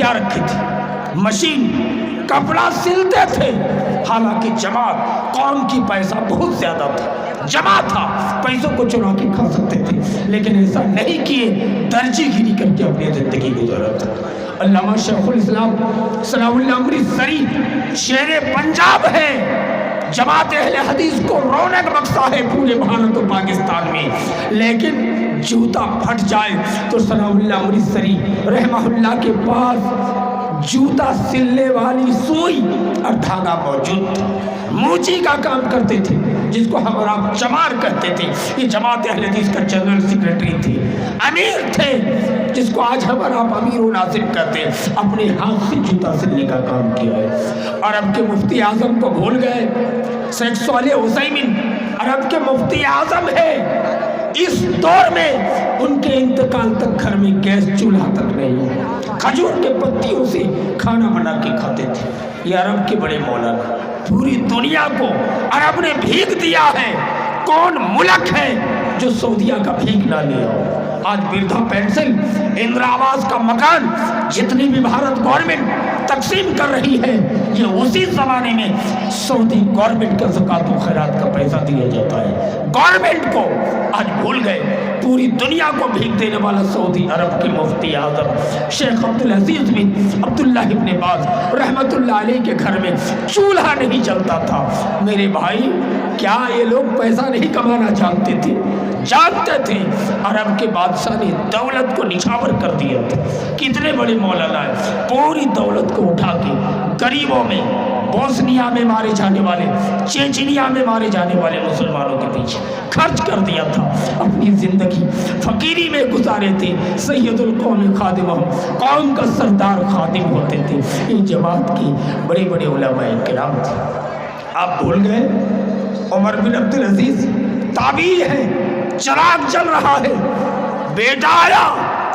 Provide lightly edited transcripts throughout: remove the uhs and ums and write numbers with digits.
کیا رکھی تھی؟ مشین، کپڑا سلتے تھے۔ حالانکہ جماعت قوم کی پیسہ بہت زیادہ تھا، جمع تھا، پیسوں کو چرا کے کھا سکتے تھے، لیکن ایسا نہیں کیے، درجی گیری کر کے اپنی زندگی گزارا تھا۔ علامہ شیخ الاسلام ثناء اللہ امرتسری شیر پنجاب ہے، جماعت اہل حدیث کو رونق بخشا ہے پورے بھارت و پاکستان میں، لیکن جوتا پھٹ جائے تو ثناء اللہ امرتسری رحمہ اللہ کے پاس جوتا سلنے والی سوئی اور دھاگا موجود تھا۔ موچی کا کام کرتے تھے، جس کو ہم اور آپ چمار کہتے تھے۔ یہ جماعت اہل حدیث کا جنرل سیکریٹری تھے، امیر تھے، جس کو آج ہم اور آپ امیر و ناظم کہتے ہیں۔ اپنے ہاتھ سے جوتا سلنے کا کام کیا ہے۔ عرب کے مفتی اعظم کو بھول گئے؟ شیخ صالح عثیمین عرب کے مفتی اعظم ہے۔ اس دور میں ان کے انتقال تک گھر میں گیس چولہا تک نہیں ہے، کھجور کے پتیوں سے کھانا بنا کے کھاتے تھے۔ یہ عرب کے بڑے مولانا، پوری دنیا کو عرب نے بھیگ دیا ہے۔ کون ملک ہے جو سعودیہ کا بھیگ نہ لیا ہو؟ آج بردھا پینسل، اندرا آواس کا مکان جتنی بھی بھارت گورنمنٹ تقسیم کر رہی ہے، یہ اسی زمانے میں سعودی گورنمنٹ کا زکوٰۃ و خیرات کا پیسہ دیا جاتا ہے۔ گورنمنٹ کو آج بھول گئے۔ پوری دنیا کو بھیگ دینے والا سعودی عرب کے مفتی اعظم شیخ عبدالعزیز بن عبداللہ ابن باز رحمۃ اللہ علیہ کے گھر میں چولہا نہیں جلتا تھا۔ میرے بھائی، کیا یہ لوگ پیسہ نہیں کمانا جانتے تھے؟ جانتے تھے۔ عرب کے بادشاہ نے دولت کو نچھاور کر دیا تھا۔ کتنے بڑے مولانا ہیں، پوری دولت کو اٹھا کے غریبوں میں، بوسنیا میں مارے جانے والے، چیچنیا میں مارے جانے والے مسلمانوں کے پیچھے خرچ کر دیا تھا۔ اپنی زندگی فقیری میں گزارے تھے۔ سید القوم خادمہم، قوم کا سردار خادم ہوتے تھے۔ یہ جماعت کی بڑے بڑے علماء کرام تھے۔ آپ بھول گئے؟ عمر بن عبدالعزیز تابعی ہے، چراغ جل رہا ہے، بیٹا آیا،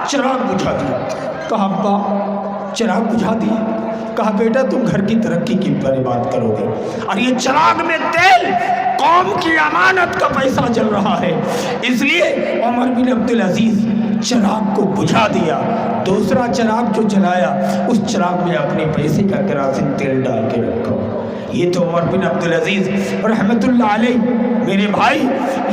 چراغ بجھا دیا۔ کہا ابا چراغ بجھا دیا؟ کہا بیٹا تم گھر کی ترقی کی بارے بات کرو گے، اور یہ چراغ میں تیل قوم کی امانت کا پیسہ جل رہا ہے، اس لیے عمر بن عبدالعزیز چراغ کو بجھا دیا۔ دوسرا چراغ جو جلایا، اس چراغ میں اپنے پیسے کا کراصن تیل ڈال کے رکھا۔ یہ تو عمر بن عبدالعزیز رحمت اللہ علیہ۔ میرے بھائی،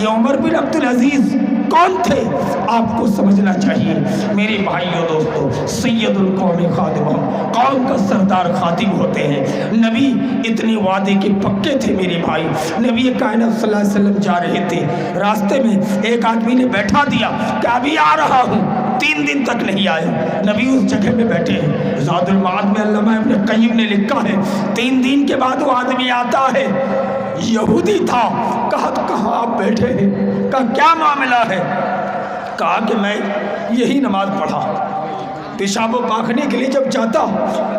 یہ عمر بن عبدالعزیز کون تھے؟ آپ کو سمجھنا چاہیے میرے بھائیوں دوستو۔ سید القوم خادمہم، قوم کا سردار خادم ہوتے ہیں۔ نبی اتنے وعدے کے پکے تھے میرے بھائی۔ نبی کائنات صلی اللہ علیہ وسلم جا رہے تھے، راستے میں ایک آدمی نے بیٹھا دیا کہ ابھی آ رہا ہوں۔ 3 دن تک نہیں آیا، نبی اس جگہ میں بیٹھے ہیں۔ زاد المعاد میں علامہ ابن قیم نے لکھا ہے 3 دن کے بعد وہ آدمی آتا ہے، یہودی تھا۔ کہا تو کہاں آپ بیٹھے ہیں؟ کہا کیا معاملہ ہے؟ کہا کہ میں یہی نماز پڑھا، پیشاب و پاخنے کے لیے جب جاتا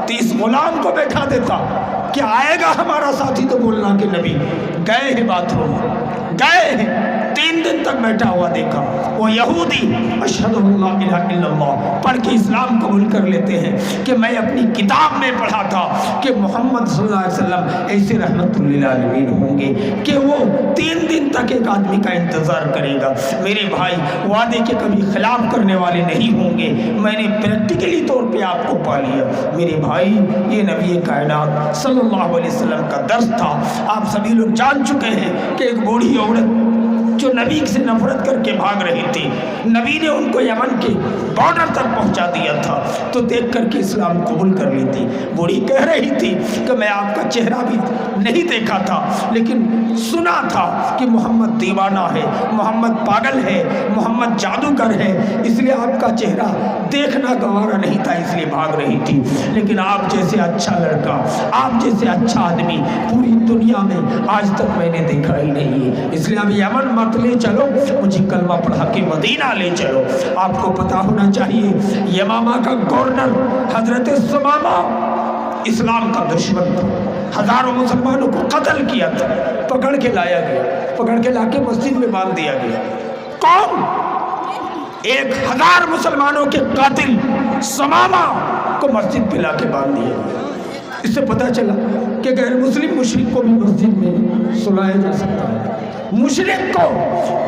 تو اس غلام کو بیٹھا دیتا کہ آئے گا ہمارا ساتھی تو بولنا کہ نبی گئے ہیں بات روم، گئے ہیں۔ 3 دن تک بیٹھا ہوا دیکھا، وہ یہودی اشہد ان لا الہ الا اللہ پڑھ کے اسلام قبول کر لیتے ہیں کہ میں اپنی کتاب میں پڑھا تھا کہ محمد صلی اللہ علیہ وسلم ایسے رحمت للعالمین ہوں گے کہ وہ 3 دن تک ایک آدمی کا انتظار کرے گا۔ میرے بھائی، وعدے کے کبھی خلاف کرنے والے نہیں ہوں گے۔ میں نے پریکٹیکلی طور پہ آپ کو پا لیا میرے بھائی۔ یہ نبی کائنات صلی اللہ علیہ وسلم کا درس تھا۔ آپ سبھی لوگ جان چکے ہیں کہ ایک بوڑھی عورت جو نبی سے نفرت کر کے بھاگ رہی تھی، نبی نے ان کو یمن کے بارڈر تک پہنچا دیا تھا تو دیکھ کر کے اسلام قبول کر لی تھی۔ بوڑھی کہہ رہی تھی کہ میں آپ کا چہرہ بھی نہیں دیکھا تھا، لیکن سنا تھا کہ محمد دیوانہ ہے، محمد پاگل ہے، محمد جادوگر ہے، اس لیے آپ کا چہرہ دیکھنا گوارا نہیں تھا، اس لیے بھاگ رہی تھی۔ لیکن آپ جیسے اچھا لڑکا، آپ جیسے اچھا آدمی پوری دنیا میں آج تک میں نے دیکھا ہی نہیں ہے، اس لیے اب یمن مت لے چلو، مجھے کلمہ پڑھا کے مدینہ لے چلو۔ آپ کو پتا ہونا چاہیے یمامہ کا گورنر حضرت ثمامہ اسلام کا دشمن تھا، ہزاروں مسلمانوں کو قتل کیا تھا، پکڑ کے لایا گیا، پکڑ کے لا کے مسجد میں باندھ دیا گیا۔ کون؟ 1000 مسلمانوں کے قاتل ثمامہ کو مسجد پہ لا کے باندھ دیا گیا۔ اس سے پتہ چلا کہ غیر مسلم مشرک کو بھی مسجد میں سلایا جا سکتا ہے، مشرک کو،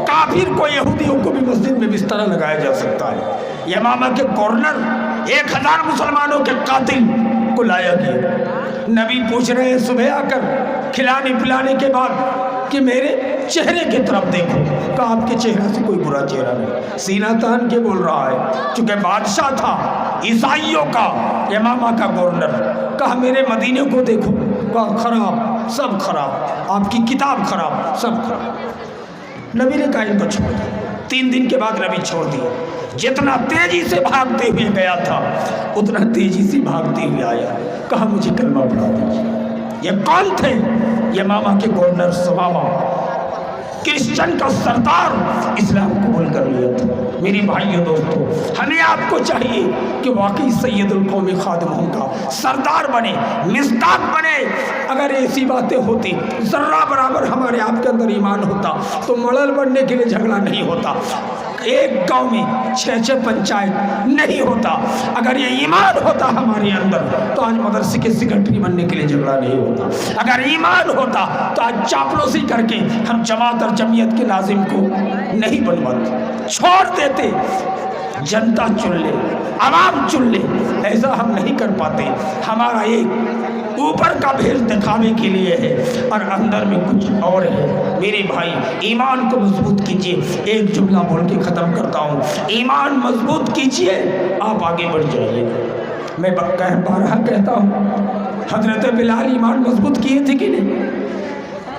کافر کو، یہودیوں کو بھی مسجد میں بستر لگایا جا سکتا ہے۔ یمامہ کے گورنر 1000 مسلمانوں کے قاتل کو لایا گیا۔ نبی پوچھ رہے ہیں صبح آ کر کھلانے پلانے کے بعد کہ میرے چہرے کی طرف دیکھو، کہا آپ کے چہرے سے کوئی برا چہرہ نہیں، سینہ تان کے بول رہا ہے، چونکہ بادشاہ تھا عیسائیوں کا، امامہ کا گورنر۔ کہا میرے مدینے کو دیکھو، کہا خراب، سب خراب، آپ کی کتاب خراب، سب خراب۔ نبی نے کہا ان کو چھوڑ دیا۔ 3 دن کے بعد نبی چھوڑ دیا۔ جتنا تیزی سے بھاگتے ہوئے گیا تھا اتنا تیزی سے بھاگتے ہوئے آیا، کہا مجھے کلمہ پڑھا دیجیے۔ یہ کون تھے؟ یہ ماما کے گورنر سمامہ، کرسچن کا سردار، اسلام قبول کر لیا تھا۔ میری بھائیو دوستو، ہمیں آپ کو چاہیے کہ واقعی سید القوم خادموں کا سردار بنے، مصداق بنے۔ اگر ایسی باتیں ہوتی، ذرہ برابر ہمارے آپ کے اندر ایمان ہوتا تو ملل بننے کے لیے جھگڑا نہیں ہوتا، ایک گاؤں میں 6 پنچایت نہیں ہوتا۔ اگر یہ ایمان ہوتا ہمارے اندر تو آج مدرسے کے سیکرٹری بننے کے لیے جھگڑا نہیں ہوتا۔ اگر ایمان ہوتا تو آج چاپلوسی کر کے ہم جماعت اور جمعیت کے لازم کو نہیں بنواتے، چھوڑ دیتے۔ جنتا چن لے، عوام چن لے، ایسا ہم نہیں کر پاتے۔ ہمارا ایک اوپر کا بھیس دکھانے کے لیے ہے اور اندر میں کچھ اور ہے۔ میرے بھائی، ایمان کو مضبوط کیجئے۔ ایک جملہ بول کے ختم کرتا ہوں، ایمان مضبوط کیجئے، آپ آگے بڑھ جائیے۔ میں بارہا کہتا ہوں، حضرت بلال ایمان مضبوط کیے تھے کہ نہیں؟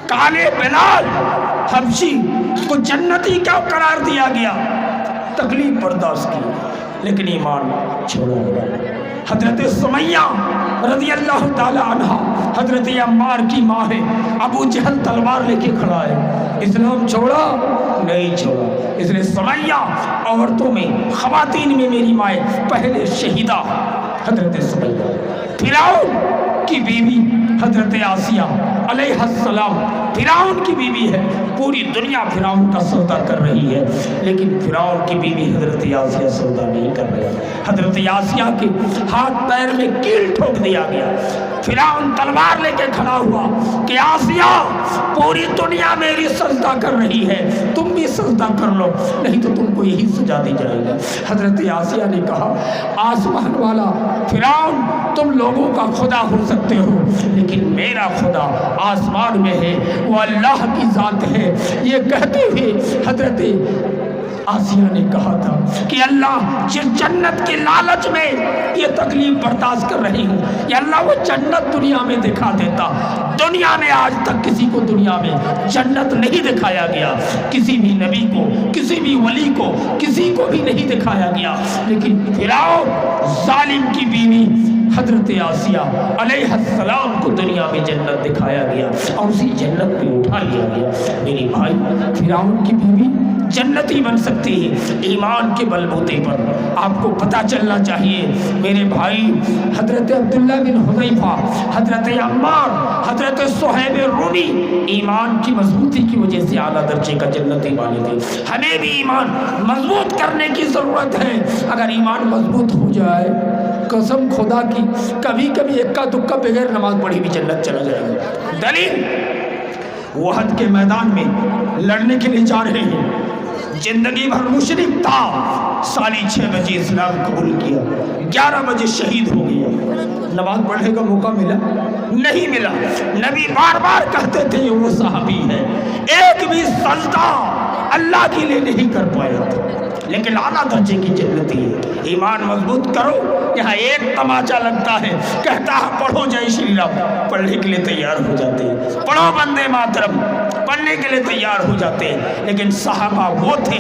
کالے بلال حبشی کو جنتی کیوں قرار دیا گیا؟ تکلیف برداشت کی لیکن ایمان چھوڑا گیا۔ حضرت سمیہ رضی اللہ تعالی عنہ حضرت عمار کی ماں ہے، ابو جہل تلوار لے کے کھڑا ہے، اسلام چھوڑا نہیں چھوڑا۔ اس لیے سمیہ عورتوں میں، خواتین میں میری مائیں پہلے شہیدہ حضرت سمیہ۔ فرعون کی بیوی حضرت آسیہ علیہ السلام فرعون کی بیوی ہے، پوری دنیا فرعون کا سودا کر رہی ہے لیکن فرعون کی بیوی حضرت آسیہ سودا نہیں کر رہی۔ حضرت آسیہ کے ہاتھ پیر میں کیل ٹھوک دیا گیا۔ فرعون تلوار لے کے کھڑا ہوا کہ آسیہ پوری دنیا میری سجدہ کر رہی ہے، تم بھی سجدہ کر لو نہیں تو تم کو یہی سجا دی جائے گی۔ حضرت آسیہ نے کہا آسمان والا فرعون تم لوگوں کا خدا ہو سکتے ہو لیکن میرا خدا آسمان میں ہے، وہ اللہ کی ذات ہے۔ یہ کہتے ہوئے حضرت آسیہ نے کہا تھا کہ اللہ جس جنت کے لالچ میں یہ تکلیف برداشت کر رہی ہوں، یا اللہ وہ جنت دنیا میں دکھا دیتا۔ دنیا میں آج تک کسی کو دنیا میں جنت نہیں دکھایا گیا، کسی بھی نبی کو، کسی بھی ولی کو، کسی کو بھی نہیں دکھایا گیا، لیکن فرعون ظالم کی بیوی حضرت آسیہ علیہ السلام کو دنیا میں جنت دکھایا گیا اور اسی جنت پہ اٹھا لیا گیا۔ میری بھائی، فرعون کی بیوی جنتی بن سکتی ہے ایمان کے بلبوتے پر۔ آپ کو پتہ چلنا چاہیے میرے بھائی، حضرت عبداللہ بن حذیفہ، حضرت عمار، حضرت صہیب رومی ایمان کی مضبوطی کی وجہ سے اعلیٰ درجے کا جنتی بنے تھے۔ ہمیں بھی ایمان مضبوط کرنے کی ضرورت ہے۔ اگر ایمان مضبوط ہو جائے، قسم خدا کی، کبھی کبھی اکا دکا بغیر نماز پڑھی بھی جنت چلا جائے گا۔ دلیل، احد کے میدان میں لڑنے کے لیے جا رہے ہیں، زندگی بھر مشرک تھا، 6:30 بجے اسلام قبول کیا، 11 بجے شہید ہو گیا۔ نماز پڑھنے کا موقع ملا نہیں ملا۔ نبی بار بار کہتے تھے وہ صحابی ہے، ایک بھی سجدہ اللہ کے لیے نہیں کر پایا تھا لیکن اعلیٰ درجے کی جنتی ہے۔ ایمان مضبوط کرو۔ یہاں ایک تماچا لگتا ہے، کہتا ہے پڑھو جے شری رام، پڑھنے کے لیے تیار ہو جاتے ہیں، پڑھو وندے ماترم، پڑھنے کے لیے تیار ہو جاتے ہیں۔ لیکن صحابہ وہ تھے،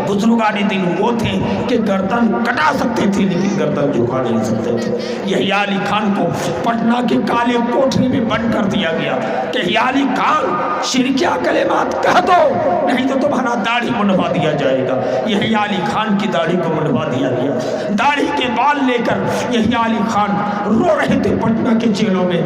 بزرگان دین وہ تھے کہ گردن کٹا سکتے تھے لیکن گردن جھکا نہیں سکتے تھے۔ یحییٰ علی خان کو پٹنہ کے کالے کوٹری میں بند کر دیا گیا کہ یحییٰ علی خان شرکیہ کلمات کہہ دو نہیں تو تمہارا داڑھی منڈوا دیا جائے گا۔ یحییٰ علی خان کی داڑھی کو منڈوا دیا گیا، داڑھی کے بال لے کر یحییٰ علی خان رو رہے تھے پٹنہ کے جیلوں میں۔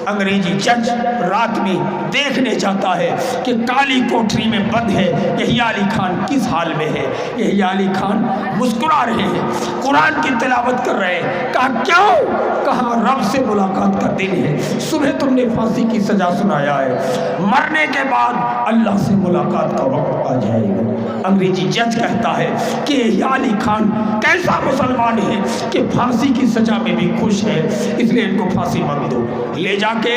انگریزی جج رات میں دیکھنے جاتا ہے کہ کالی کوٹری میں بند ہے یحییٰ علی خان کس حال میں ہے۔ یحییٰ علی خان مسکرا رہے ہیں، قرآن کی تلاوت کر رہے ہیں۔ کہا کیوں؟ کہا رب سے ملاقات کا دن ہے، صبح تم نے پھانسی کی سزا سنایا ہے، مرنے کے بعد اللہ سے ملاقات کا وقت آ جائے گا۔ انگریزی جج کہتا ہے کہ یحییٰ علی خان کیسا مسلمان ہے کہ پھانسی کی سزا میں بھی خوش ہے، اس لیے ان کو پھانسی مت دو، لے جا کے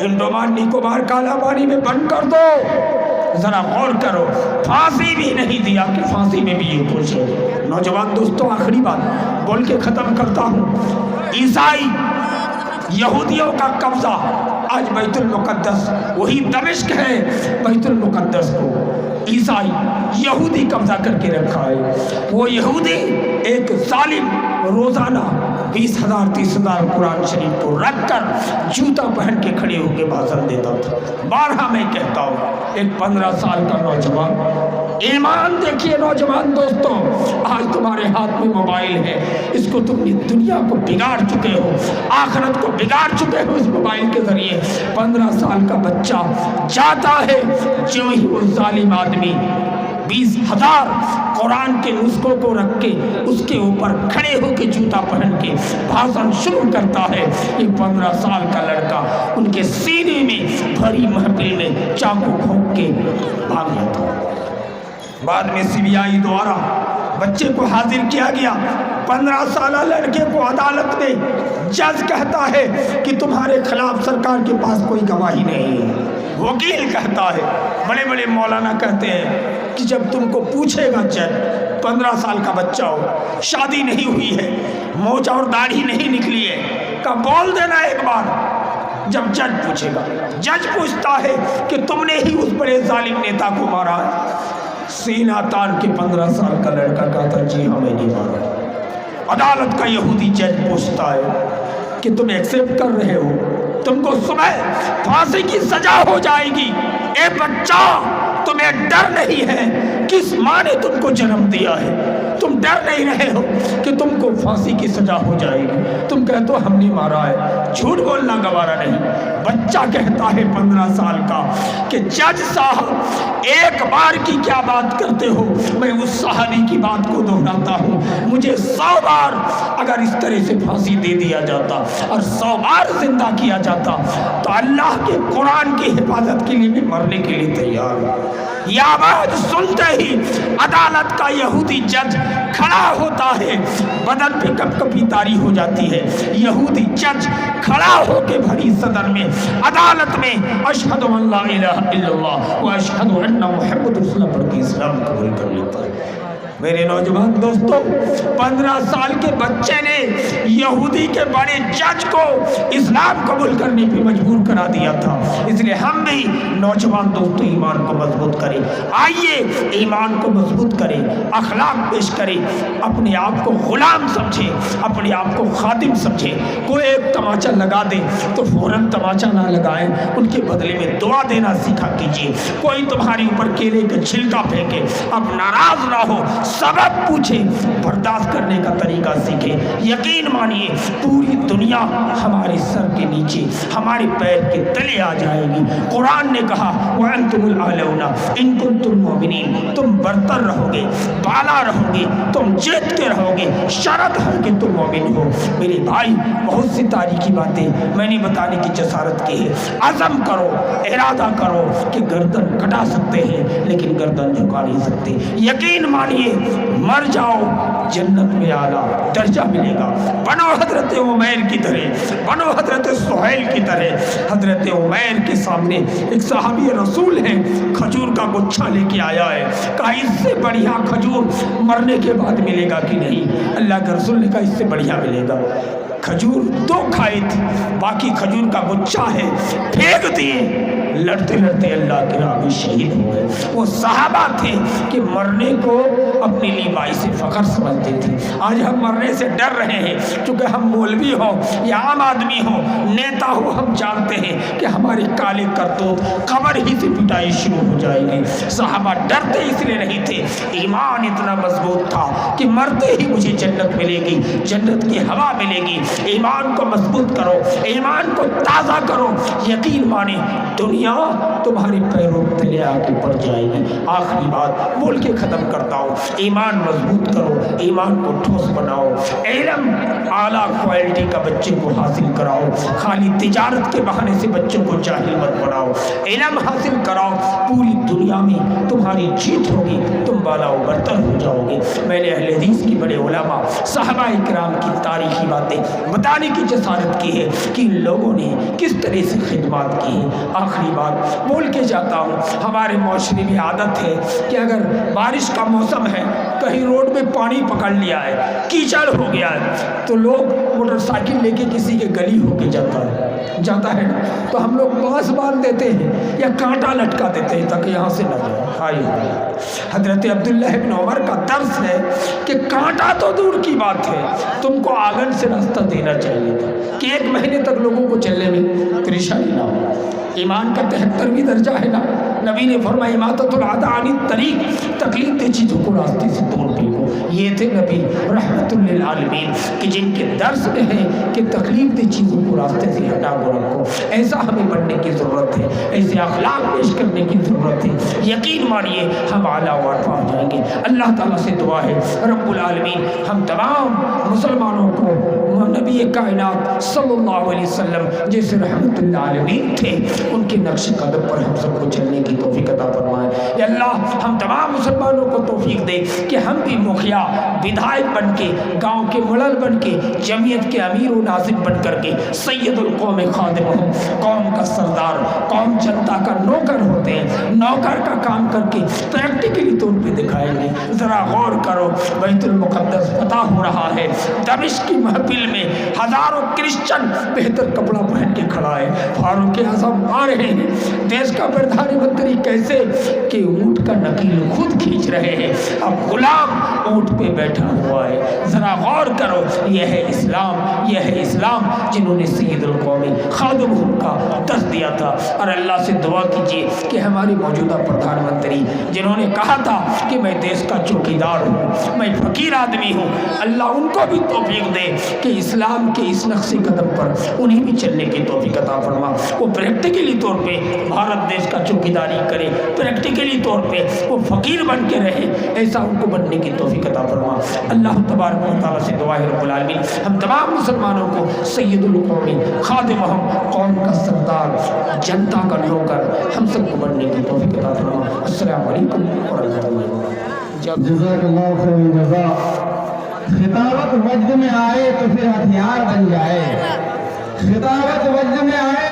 انڈمان نکوبار کالا پانی میں بند کر دو۔ ذرا غور کرو، پھانسی بھی نہیں دیا کہ پھانسی میں بھی یہ خوش ہے۔ نوجوان دوستوں، آخری بات بول کے ختم کرتا ہوں۔ عیسائی یہودیوں کا قبضہ آج بیت المقدس، وہی دمشق ہے، بیت المقدس کو عیسائی یہودی قبضہ کر کے رکھا ہے۔ وہ یہودی ایک ظالم روزانہ 20,000 30,000 قرآن شریف کو رکھ کر جوتا پہن کے کھڑے ہو کے بھاشن دیتا تھا۔ بارہا میں کہتا ہوں، ایک 15 سال کا نوجوان، ایمان دیکھیے نوجوان دوستوں، آج تمہارے ہاتھ میں موبائل ہے، اس کو تم نے دنیا کو بگاڑ چکے ہو، آخرت کو بگاڑ چکے ہو اس موبائل کے ذریعے۔ 15 سال کا بچہ جاتا ہے، جو ہی وہ ظالم آدمی 20,000 قرآن کے نسخوں کو رکھ کے اس کے اوپر کھڑے ہو کے جوتا پہن کے بھاشن شروع کرتا ہے، یہ 15 سال کا لڑکا ان کے سینے میں بھری محفل میں چاقو گھونپ کے بھاگ جاتا ہے۔ بعد میں CBI دوارا بچے کو حاضر کیا گیا۔ 15 سالہ لڑکے کو عدالت میں جج کہتا ہے کہ تمہارے خلاف سرکار کے پاس کوئی گواہی نہیں ہے۔ وکیل کہتا ہے، بڑے بڑے مولانا کہتے ہیں کہ جب تم کو پوچھے گا جج، 15 سال کا بچہ ہو، شادی نہیں ہوئی ہے، مونچھ اور داڑھی نہیں نکلی ہے، کہ بول دینا ایک بار۔ جب جج پوچھے گا، جج پوچھتا ہے کہ تم نے ہی اس بڑے ظالم نیتا کو مارا ہے؟ سینہ تان کے 15 سال کا لڑکا کہتا جی ہاں میں نہیں مارا۔ عدالت کا یہودی جج پوچھتا ہے کہ تم ایکسیپٹ کر رہے ہو، تم کو صبح پھانسی کی سزا ہو جائے گی، اے بچہ تمہیں ڈر نہیں ہے؟ کس ماں نے تم کو جنم دیا ہے؟ تم ڈر نہیں رہے ہو کہ تم کو پھانسی کی سزا ہو جائے گی؟ تم کہتے ہو ہم نے مارا ہے، جھوٹ بولنا گوارا نہیں۔ بچہ کہتا ہے 15 سال کا کہ جج صاحب ایک بار کی کیا بات کرتے ہو، میں اس صحابی کی بات کو دہراتا ہوں، مجھے 100 بار اگر اس طرح سے پھانسی دے دیا جاتا اور 100 بار زندہ کیا جاتا تو اللہ کے قرآن کی حفاظت کے لیے بھی مرنے کے لیے تیار ہوں۔ یہ آواز سنتے ہی عدالت کا یہودی جج کھڑا ہوتا ہے، بدن پہ کپ کپی طاری ہو جاتی ہے۔ یہودی جج کھڑا ہو کے بھری صدر میں عدالت میں اشہد ان لا الہ الا اللہ و اشہد ان محمد رسول اللہ پڑھ کے اسلام قبول کر لیتا ہے۔ میرے نوجوان دوستوں، 15 سال کے بچے نے یہودی کے بڑے جج کو اسلام قبول کرنے پہ مجبور کرا دیا تھا۔ اس لیے ہم بھی نوجوان دوستوں ایمان کو مضبوط کریں، آئیے ایمان کو مضبوط کریں، اخلاق پیش کریں، اپنے آپ کو غلام سمجھیں، اپنے آپ کو خادم سمجھیں۔ کوئی ایک تماچا لگا دے تو فوراً تماچا نہ لگائیں، ان کے بدلے میں دعا دینا سیکھا کیجیے۔ کوئی تمہارے اوپر کیلے کا چھلکا پھینکے، اب ناراض نہ ہو، سبب پوچھیں، برداشت کرنے کا طریقہ سیکھیں۔ یقین مانیے پوری دنیا ہمارے سر کے نیچے، ہمارے پیر کے تلے آ جائے گی۔ قرآن نے کہا وَأَنْتُمُ الْأَعْلَوْنَ إِن كُنتُم مُؤْمِنِينَ، تم برتر رہو گے، بالا رہو گے، تم جیتتے رہو گے، شرط ہے کہ تم مومن ہو۔ میرے بھائی، بہت سی تاریخی باتیں میں نے بتانے کی جسارت کی ہے۔ عزم کرو، ارادہ کرو کہ گردن کٹا سکتے ہیں لیکن گردن جھکا نہیں سکتے۔ یقین مانیے مر جاؤ جنت میں اعلیٰ درجہ ملے گا۔ بنو حضرت عمیر کی طرح، بنو حضرت سہیل کی طرح۔ حضرت عمیر کے سامنے ایک صحابی رسول ہے، کھجور کا گچھا لے کے آیا ہے، کہا اس سے بڑھیا کھجور مرنے کے بعد ملے گا کہ نہیں؟ اللہ کے رسول نے کہا اس سے بڑھیا ملے گا۔ کھجور 2 کھائے تھے، باقی کھجور کا گچھا ہے پھینک دیے، لڑتے لڑتے اللہ کے راہ میں شہید ہو گئے۔ وہ صحابہ تھے کہ مرنے کو اپنے لیے باعث فخر سمجھتے تھے۔ آج ہم مرنے سے ڈر رہے ہیں، چونکہ ہم مولوی ہوں یا عام آدمی ہوں، نیتا ہو، ہم جانتے ہیں کہ ہماری کالے کرتوت قبر ہی سے پٹائی شروع ہو جائے گی۔ صحابہ ڈرتے اس لیے نہیں تھے، ایمان اتنا مضبوط تھا کہ مرتے ہی مجھے جنت ملے گی، جنت کی ہوا ملے گی۔ ایمان کو مضبوط کرو، ایمان کو تازہ کرو، یقین مانے دنیا تمہارے پیروں تلے آ کے پڑ جائے گی۔ آخری بات بول کے ختم کرتا ہوں، ایمان مضبوط کرو، ایمان کو ٹھوس بناؤ، علم اعلیٰ کوالٹی کا بچے کو حاصل کراؤ، خالی تجارت کے بہانے سے بچوں کو جاہل مت بناؤ، علم حاصل کراؤ، پوری دنیا میں تمہاری جیت ہوگی، تم بالا و برتر ہو جاؤ گے۔ میں نے اہل حدیث کی بڑے علماء صحابہ کرام کی تاریخی باتیں بتانے کی جسارت کی ہے کہ ان لوگوں نے کس طرح سے خدمات کی ہے۔ آخری بات بول کے جاتا ہوں، ہمارے معاشرے میں عادت ہے کہ اگر بارش کا موسم ہے، کہیں روڈ میں پانی پکڑ لیا ہے، کیچڑ ہو گیا ہے، تو لوگ موٹر سائیکل لے کے کسی کے گلی ہو کے جاتا ہے نا، تو ہم لوگ بانس باندھ دیتے ہیں یا کانٹا لٹکا دیتے ہیں تاکہ یہاں سے نہ جائے۔ حضرت عبداللہ بن عمر کا درس ہے کہ کانٹا تو دور کی بات ہے، تم کو آنگن سے راستہ دینا چاہیے تھا کہ 1 مہینے تک لوگوں کو چلنے میں پریشانی نہ ہو۔ ایمان کا 73ویں درجہ ہے نا، نبی نے فرمایا اماطۃ الاذی عن الطریق، تکلیف دہ چیزوں کو راستے سے دور پھینکو۔ یہ تھے نبی رحمت للعالمین کہ جن کے درس میں ہے کہ تکلیف دہ چیزوں کو راستے سے ہٹا کر رکھو۔ ایسا ہمیں بننے کی ضرورت ہے، ایسے اخلاق پیش کرنے کی ضرورت ہے، یقین مانیے ہم اعلیٰ و ارفع ہو جائیں گے۔ اللہ تعالیٰ سے دعا ہے رب العالمین ہم تمام مسلمانوں کو نبی کائنات صلی اللہ علیہ وسلم جیسے رحمت للعالمین تھے ان کے نقش قدم پر ہم سب کو چلنے کی توفیق عطا فرمائے۔ یا اللہ ہم تمام مسلمانوں کو توفیق دے کہ ہم بھی مخیا بدھائک بن کے، گاؤں کے ملل بن کے، جمعیت کے امیر و ناظم بن کر کے، سید القوم خادم ہوں، قوم کا سردار، قوم جنتا کا نوکر ہوتے ہیں، نوکر کا کام کر کے پریکٹیکلی طور پہ دکھائیں گے۔ ذرا غور کرو، بیت المقدس فتح ہو رہا ہے، دمشق کی محفل میں ہزاروں کرسچن بہتر کپڑا پہن کے کھڑا ہے، فاروق اعظم آ رہے ہیں، دیش کا پردھان منتری کیسے کہ اونٹ کا نکیل خود کھینچ رہے ہیں، اب غلام اونٹ پہ بیٹھا ہوا ہے۔ ذرا غور کرو، یہ ہے اسلام، یہ ہے اسلام جنہوں نے سید القوم خادم کا درس دیا تھا۔ اور اللہ سے دعا کیجیے کہ ہماری موجودہ پردھان منتری جنہوں نے کہا تھا کہ میں دیش کا چوکیدار ہوں، میں فقیر آدمی ہوں، اللہ ان کو بھی توفیق دے کہ اسلام کے اس نقش قدم پر انہیں بھی چلنے کی توفیق عطا فرما۔ وہ پریکٹیکلی طور پہ بھارت دیش کا چوکیداری کرے، پریکٹیکلی طور پہ وہ فقیر بن کے رہے، ایسا ان کو بننے کی توفیق عطا فرما۔ اللہ تبارک و تعالیٰ سے دعا ہے رب العالمین ہم تمام مسلمانوں کو سید القوم خادم ہم، قوم کا سردار، جنتا کا نوکر، ہم سب کو بننے کی توفیق عطا فرما۔ السلام علیکم ورحمۃ اللہ وبرکاتہ۔ جزاک اللہ خیر جزا۔ خطابت وجد میں آئے تو پھر ہتھیار بن جائے، خطابت وجد میں آئے